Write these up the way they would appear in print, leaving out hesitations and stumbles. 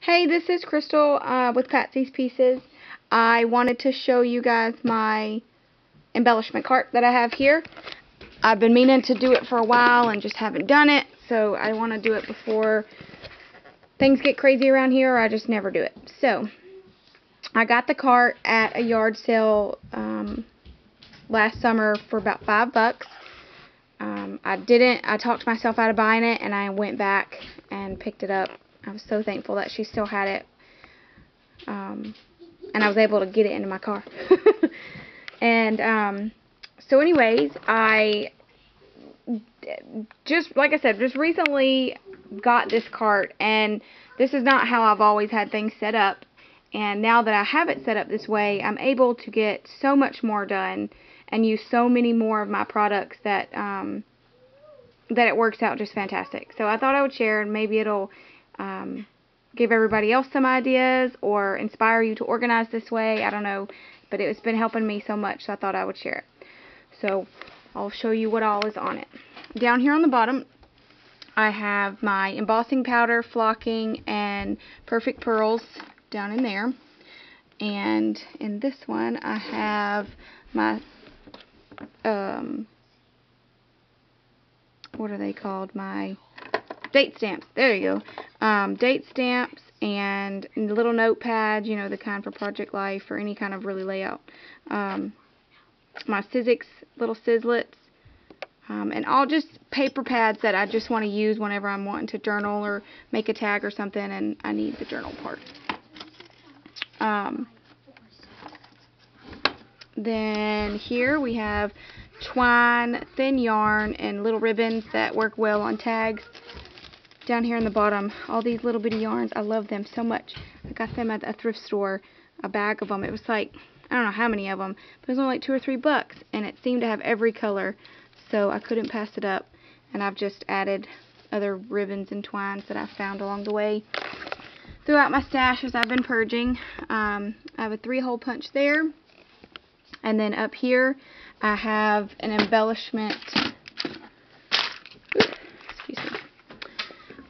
Hey, this is Crystal with Patsy's Pieces. I wanted to show you guys my embellishment cart that I have here. I've been meaning to do it for a while and just haven't done it, so I want to do it before things get crazy around here, or I just never do it. So, I got the cart at a yard sale last summer for about $5. I talked myself out of buying it, and I went back and picked it up. I was so thankful that she still had it. And I was able to get it into my car. And so anyways, I just, like I said, just recently got this cart, and this is not how I've always had things set up. And now that I have it set up this way, I'm able to get so much more done and use so many more of my products that that it works out just fantastic. So I thought I would share, and maybe it'll give everybody else some ideas or inspire you to organize this way. I don't know, but it's been helping me so much, so I thought I would share it. So I'll show you what all is on it. Down here on the bottom, I have my embossing powder, flocking, and perfect pearls down in there. And in this one, I have my what are they called? My date stamps. There you go. Date stamps and little notepads, you know, the kind for Project Life or any kind of really layout. My Sizzix little sizzlets. And all just paper pads that I just want to use whenever I'm wanting to journal or make a tag or something and I need the journal part. Then here we have twine, thin yarn, and little ribbons that work well on tags. Down here in the bottom, all these little bitty yarns. I love them so much. I got them at a thrift store, a bag of them. It was like, I don't know how many of them, but it was only like $2 or $3, and it seemed to have every color, so I couldn't pass it up. And I've just added other ribbons and twines that I found along the way throughout my stash as I've been purging. I have a 3-hole punch there, and then up here I have an embellishment.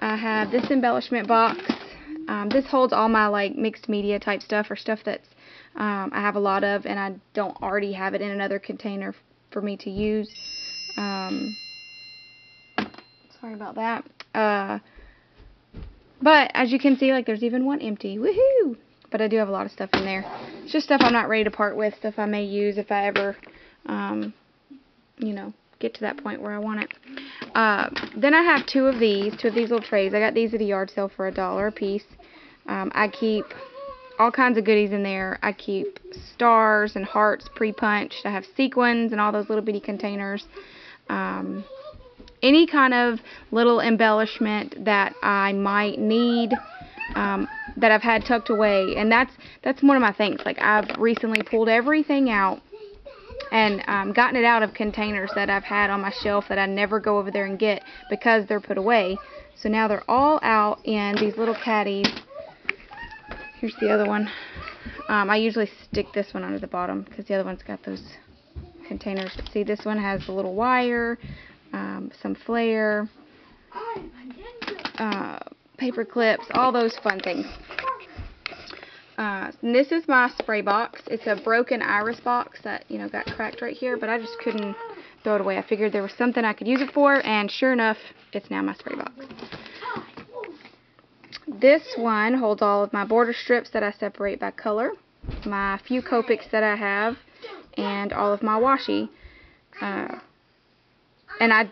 I have this embellishment box. This holds all my like mixed media type stuff, or stuff that's I have a lot of and I don't already have it in another container for me to use. Sorry about that. But as you can see, like, there's even one empty. Woohoo! But I do have a lot of stuff in there. It's just stuff I'm not ready to part with, stuff I may use if I ever, you know, get to that point where I want it. Then I have two of these little trays. I got these at a yard sale for $1 a piece. I keep all kinds of goodies in there. I keep stars and hearts pre-punched. I have sequins and all those little bitty containers. Any kind of little embellishment that I might need, that I've had tucked away. And that's one of my things. Like, I've recently pulled everything out and gotten it out of containers that I've had on my shelf that I never go over there and get because they're put away. So now they're all out in these little caddies. Here's the other one. I usually stick this one under the bottom because the other one's got those containers. But see, this one has the little wire, some flare, paper clips, all those fun things. And this is my spray box. It's a broken iris box that, you know, got cracked right here, but I just couldn't throw it away. I figured there was something I could use it for, and sure enough, it's now my spray box. This one holds all of my border strips that I separate by color, my few Copics that I have, and all of my washi. And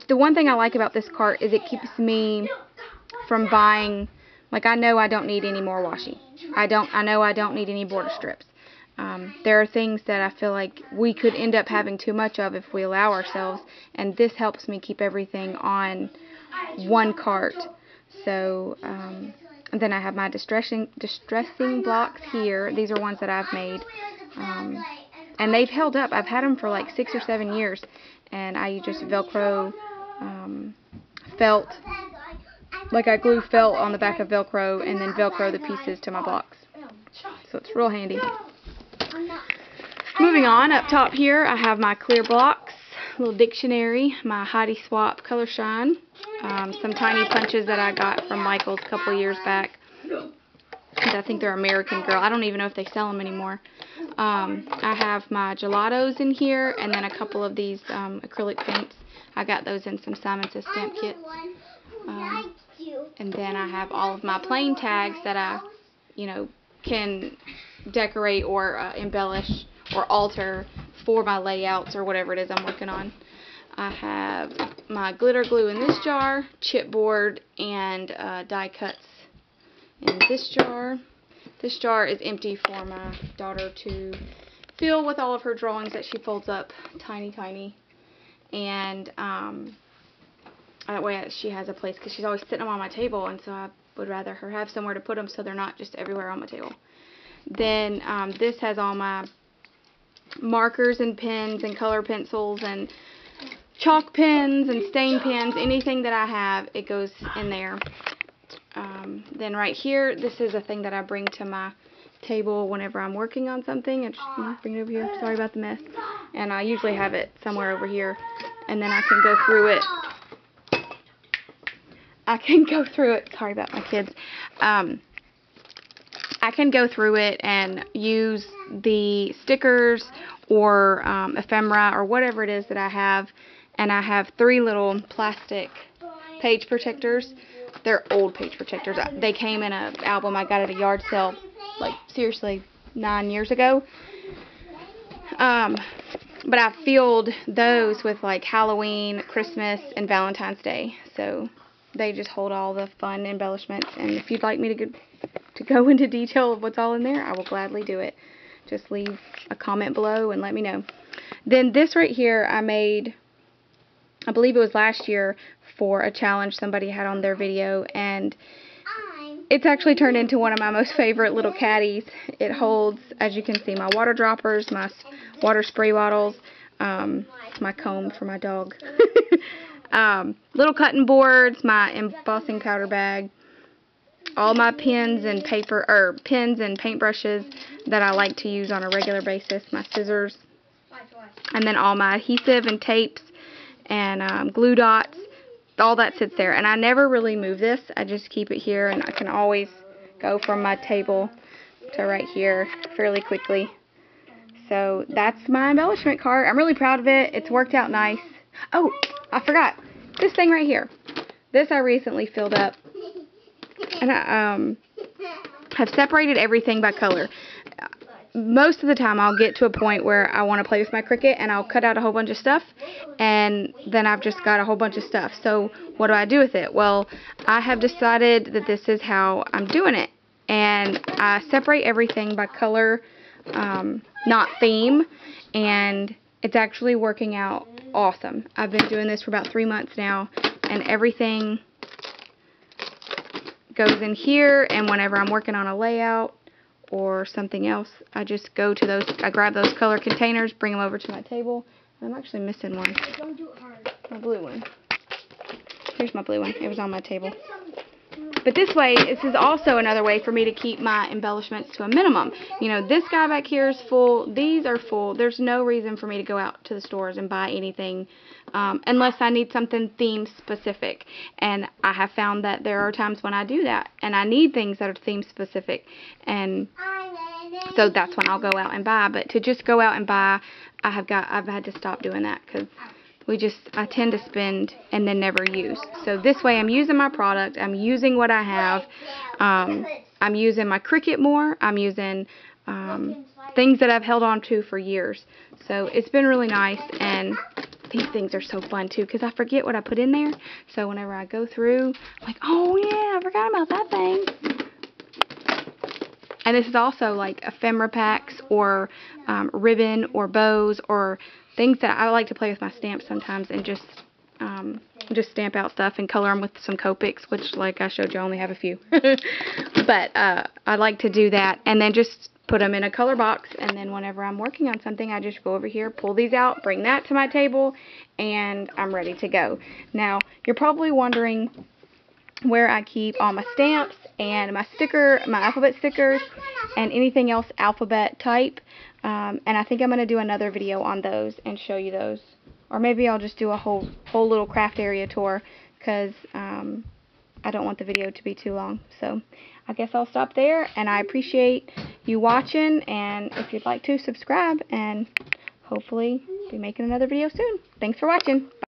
the one thing I like about this cart is it keeps me from buying. Like, I know I don't need any more washi. I know I don't need any border strips. There are things that I feel like we could end up having too much of if we allow ourselves, and this helps me keep everything on one cart. So, then I have my distressing blocks here. These are ones that I've made, and they've held up. I've had them for like 6 or 7 years, and I just Velcro felt. Like, I glue felt on the back of Velcro and then Velcro the pieces to my blocks. So it's real handy. Moving on, up top here I have my clear blocks, little dictionary, my Heidi Swap Color Shine, some tiny punches that I got from Michael's a couple years back. I think they're American Girl. I don't even know if they sell them anymore. I have my gelatos in here, and then a couple of these acrylic paints. I got those in some Simon Says stamp kits. And then I have all of my plain tags that I, can decorate or embellish or alter for my layouts or whatever it is I'm working on. I have my glitter glue in this jar, chipboard, and die cuts in this jar. This jar is empty for my daughter to fill with all of her drawings that she folds up tiny. And that way she has a place, because she's always sitting them on my table, and so I would rather her have somewhere to put them so they're not just everywhere on my table. Then this has all my markers and pens and color pencils and chalk pens and stain pens. Anything that I have, it goes in there. Then right here, this is a thing that I bring to my table whenever I'm working on something. I just bring it over here. Sorry about the mess. And I usually have it somewhere over here. And then I can go through it. Sorry about my kids. I can go through it and use the stickers or ephemera or whatever it is that I have. And I have 3 little plastic page protectors. They're old page protectors. They came in an album I got at a yard sale, like seriously 9 years ago. But I filled those with like Halloween, Christmas, and Valentine's Day. So they just hold all the fun embellishments. And if you'd like me to go into detail of what's all in there, I will gladly do it. Just leave a comment below and let me know. Then this right here I made, I believe it was last year, for a challenge somebody had on their video, and it's actually turned into one of my most favorite little caddies. It holds, as you can see, my water droppers, my water spray bottles, my comb for my dog, little cutting boards, my embossing powder bag, all my pens and paintbrushes that I like to use on a regular basis, my scissors, and then all my adhesive and tapes and glue dots. All that sits there, and I never really move this. I just keep it here, and I can always go from my table to right here fairly quickly. So that's my embellishment cart. I'm really proud of it. It's worked out nice. Oh, I forgot. This thing right here. This I recently filled up, and I have separated everything by color. Most of the time I'll get to a point where I want to play with my Cricut, and I'll cut out a whole bunch of stuff, and then I've just got a whole bunch of stuff. So what do I do with it? Well, I have decided that this is how I'm doing it, and I separate everything by color, not theme, and it's actually working out awesome. I've been doing this for about 3 months now, and everything goes in here, and whenever I'm working on a layout or something else, I just go to those, I grab those color containers, bring them over to my table. I'm actually missing one. Don't do it hard. My blue one. Here's my blue one. It was on my table. But this way, this is also another way for me to keep my embellishments to a minimum. You know, this guy back here is full. These are full. There's no reason for me to go out to the stores and buy anything unless I need something theme specific. And I have found that there are times when I do that, and I need things that are theme specific. And so that's when I'll go out and buy. But to just go out and buy, I've had to stop doing that, because I tend to spend and then never use. So this way I'm using my product, I'm using what I have, I'm using my Cricut more, I'm using things that I've held on to for years. So it's been really nice, and these things are so fun too, because I forget what I put in there. So whenever I go through, I'm like, oh yeah, I forgot about that thing. And this is also like ephemera packs or ribbon or bows or things that I like to play with my stamps sometimes, and just stamp out stuff and color them with some Copics, which, like I showed you, I only have a few. But I like to do that, and then just put them in a color box, and then whenever I'm working on something, I just go over here, pull these out, bring that to my table, and I'm ready to go. Now, you're probably wondering where I keep all my stamps and my alphabet stickers and anything else alphabet type. And I think I'm going to do another video on those and show you those. Or maybe I'll just do a whole little craft area tour, because I don't want the video to be too long. So I guess I'll stop there, and I appreciate you watching, and if you'd like to, subscribe, and hopefully be making another video soon. Thanks for watching.